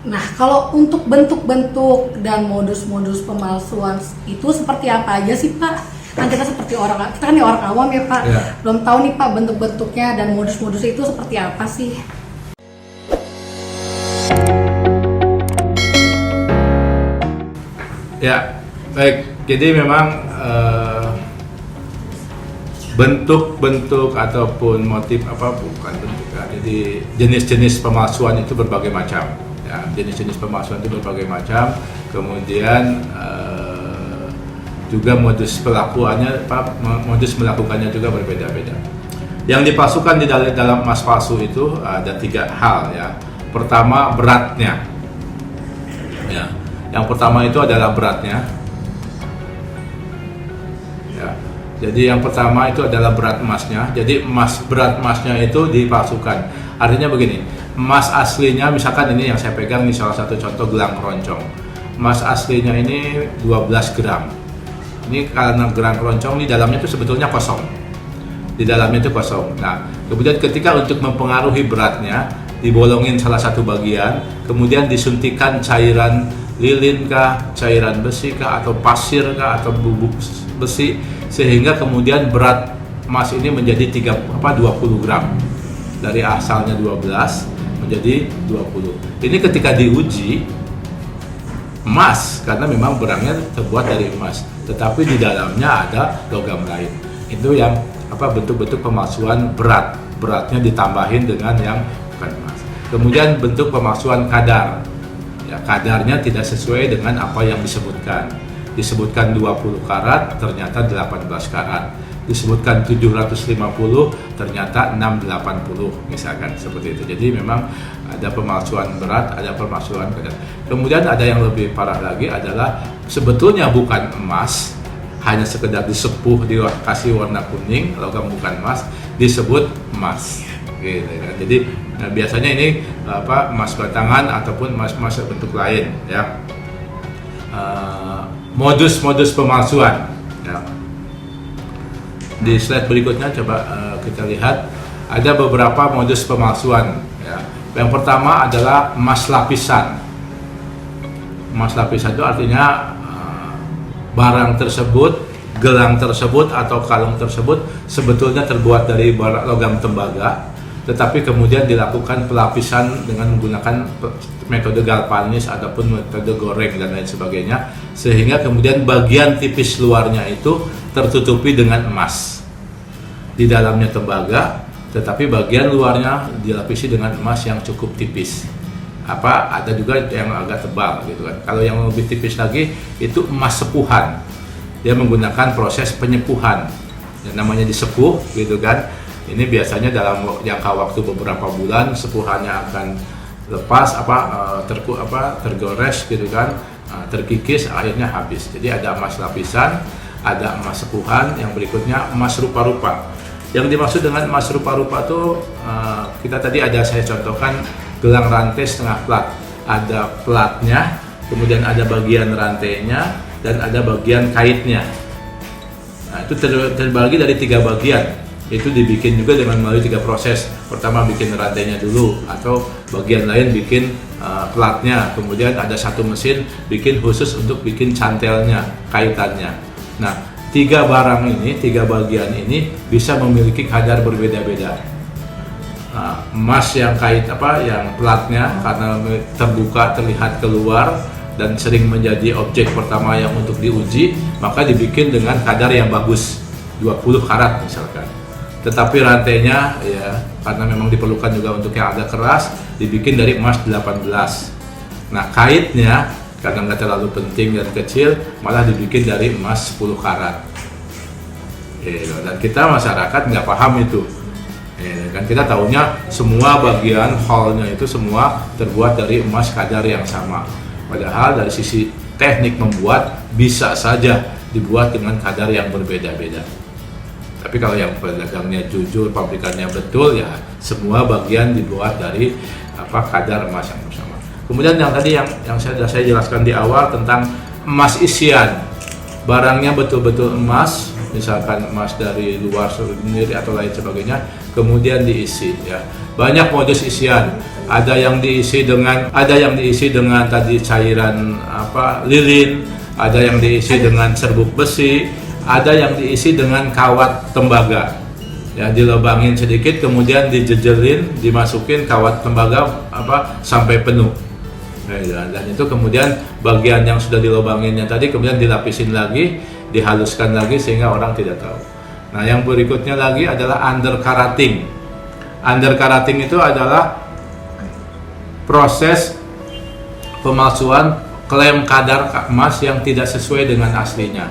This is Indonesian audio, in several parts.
Nah, kalau untuk bentuk-bentuk dan modus-modus pemalsuan itu seperti apa aja sih Pak? Kan kita kan orang awam ya Pak, Ya. belum tahu nih Pak bentuk-bentuknya dan modus-modus itu seperti apa sih? Ya, baik. Jadi memang bentuk-bentuk ataupun motif apa bukan bentuk ya. Jadi jenis-jenis pemalsuan itu berbagai macam. Ya, jenis-jenis pemalsuan itu berbagai macam. Kemudian juga modus pelakuannya, modus melakukannya juga berbeda-beda. Yang dipalsukan di dalam emas palsu itu ada 3 hal ya. Pertama, beratnya. Ya. Yang pertama itu adalah beratnya. Ya. Jadi yang pertama itu adalah berat emasnya. Jadi berat emasnya itu dipalsukan. Artinya begini, emas aslinya misalkan ini yang saya pegang ini salah satu contoh gelang keroncong. Emas aslinya ini 12 gram. Ini karena gelang keroncong di dalamnya itu sebetulnya kosong. Di dalamnya itu kosong. Nah, kemudian ketika untuk mempengaruhi beratnya dibolongin salah satu bagian, kemudian disuntikan cairan lilin kah, cairan besi kah, atau pasir kah, atau bubuk besi, sehingga kemudian berat emas ini menjadi 20 gram. Dari asalnya 12 menjadi 20. Ini ketika diuji emas, karena memang barangnya terbuat dari emas, tetapi di dalamnya ada logam lain. Itu yang bentuk-bentuk pemalsuan beratnya ditambahin dengan yang bukan emas. Kemudian bentuk pemalsuan kadar. Ya, kadarnya tidak sesuai dengan apa yang disebutkan 20 karat ternyata 18 karat, disebutkan 750 ternyata 680 misalkan seperti itu. Jadi memang ada pemalsuan berat, ada pemalsuan kadar. Kemudian ada yang lebih parah lagi adalah sebetulnya bukan emas, hanya sekedar disepuh dikasih warna kuning, logam bukan emas, disebut emas. Gitu kan. Jadi biasanya ini emas batangan ataupun emas bentuk lain ya. Modus-modus pemalsuan ya. Di slide berikutnya coba kita lihat ada beberapa modus pemalsuan ya. Yang pertama adalah emas lapisan. Emas lapisan itu artinya barang tersebut, gelang tersebut atau kalung tersebut sebetulnya terbuat dari logam tembaga, tetapi kemudian dilakukan pelapisan dengan menggunakan metode galvanis ataupun metode goreng dan lain sebagainya, sehingga kemudian bagian tipis luarnya itu tertutupi dengan emas. Di dalamnya tembaga, tetapi bagian luarnya dilapisi dengan emas yang cukup tipis. Ada juga yang agak tebal gitu kan. Kalau yang lebih tipis lagi itu emas sepuhan. Dia menggunakan proses penyepuhan. Yang namanya disepuh gitu kan. Ini biasanya dalam jangka waktu beberapa bulan sepuhannya akan lepas tergores gitu kan, terkikis, akhirnya habis. Jadi ada emas lapisan, ada emas sepuhan, yang berikutnya emas rupa-rupa. Yang dimaksud dengan emas rupa-rupa itu kita tadi ada saya contohkan gelang rantai setengah plat. Ada platnya, kemudian ada bagian rantainya, dan ada bagian kaitnya. Nah, itu terbagi dari 3 bagian. Itu dibikin juga dengan melalui 3 proses. Pertama bikin rantainya dulu, atau bagian lain bikin platnya. Kemudian ada satu mesin bikin khusus untuk bikin cantelnya, kaitannya. Nah, 3 barang ini, 3 bagian ini bisa memiliki kadar berbeda-beda. Emas yang yang platnya karena terbuka terlihat keluar dan sering menjadi objek pertama yang untuk diuji, maka dibikin dengan kadar yang bagus, 20 karat misalkan. Tetapi rantainya ya karena memang diperlukan juga untuk yang agak keras, dibikin dari emas 18. Nah, kaitnya karena nggak terlalu penting dan kecil, malah dibikin dari emas 10 karat. Dan kita masyarakat nggak paham itu. Kan kita tahunya semua bagian hallnya itu semua terbuat dari emas kadar yang sama. Padahal dari sisi teknik membuat bisa saja dibuat dengan kadar yang berbeda-beda. Tapi kalau yang pedagangnya jujur, pabrikannya betul, ya semua bagian dibuat dari kadar emas yang sama. Kemudian yang tadi yang saya jelaskan di awal tentang emas isian, barangnya betul-betul emas, misalkan emas dari luar sendiri atau lain sebagainya, kemudian diisi ya. Banyak modus isian. Ada yang diisi dengan tadi cairan lilin, ada yang diisi dengan serbuk besi, ada yang diisi dengan kawat tembaga. Ya, dilobangin sedikit kemudian dijejelin, dimasukin kawat tembaga sampai penuh. Dan itu kemudian bagian yang sudah dilobanginnya tadi kemudian dilapisin lagi, dihaluskan lagi sehingga orang tidak tahu. Nah, yang berikutnya lagi adalah undercarating. Undercarating itu adalah proses pemalsuan klaim kadar emas yang tidak sesuai dengan aslinya.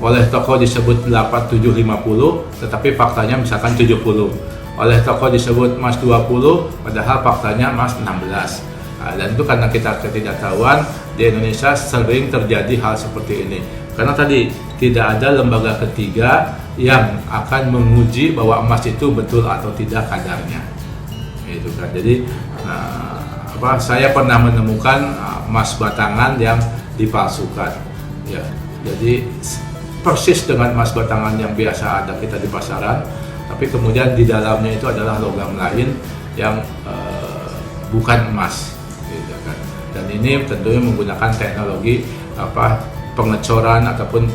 Oleh toko disebut 8750, tetapi faktanya misalkan 70. Oleh toko disebut emas 20, padahal faktanya emas 16. Nah, dan itu karena kita ketidaktahuan di Indonesia sering terjadi hal seperti ini. Karena tadi tidak ada lembaga ketiga yang akan menguji bahwa emas itu betul atau tidak kadarnya. Itu kan. Jadi saya pernah menemukan emas batangan yang dipalsukan. Ya, jadi persis dengan emas batangan yang biasa ada kita di pasaran, tapi kemudian di dalamnya itu adalah logam lain yang bukan emas, gitu kan. Dan ini tentunya menggunakan teknologi pengecoran ataupun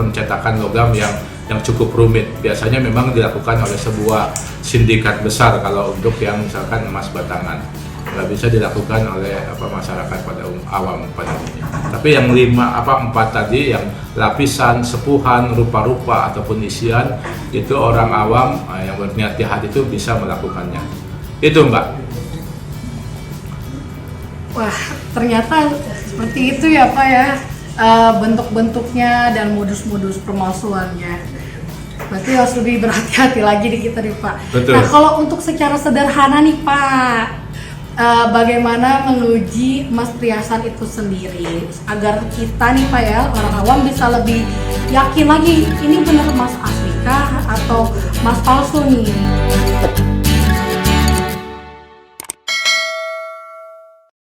pencetakan logam yang cukup rumit. Biasanya memang dilakukan oleh sebuah sindikat besar kalau untuk yang misalkan emas batangan. Nggak bisa dilakukan oleh masyarakat pada awam pada umumnya. Tapi yang 4 tadi, yang lapisan, sepuhan, rupa-rupa ataupun isian, itu orang awam yang berniat jahat itu bisa melakukannya. Itu Mbak. Wah, ternyata seperti itu ya Pak ya, bentuk-bentuknya dan modus-modus pemalsuannya. Berarti harus lebih berhati-hati lagi di kita nih Pak. Betul. Nah, kalau untuk secara sederhana nih Pak, bagaimana menguji emas perhiasan itu sendiri agar kita nih Pak ya, orang awam bisa lebih yakin lagi ini benar emas asli kah atau emas palsu nih.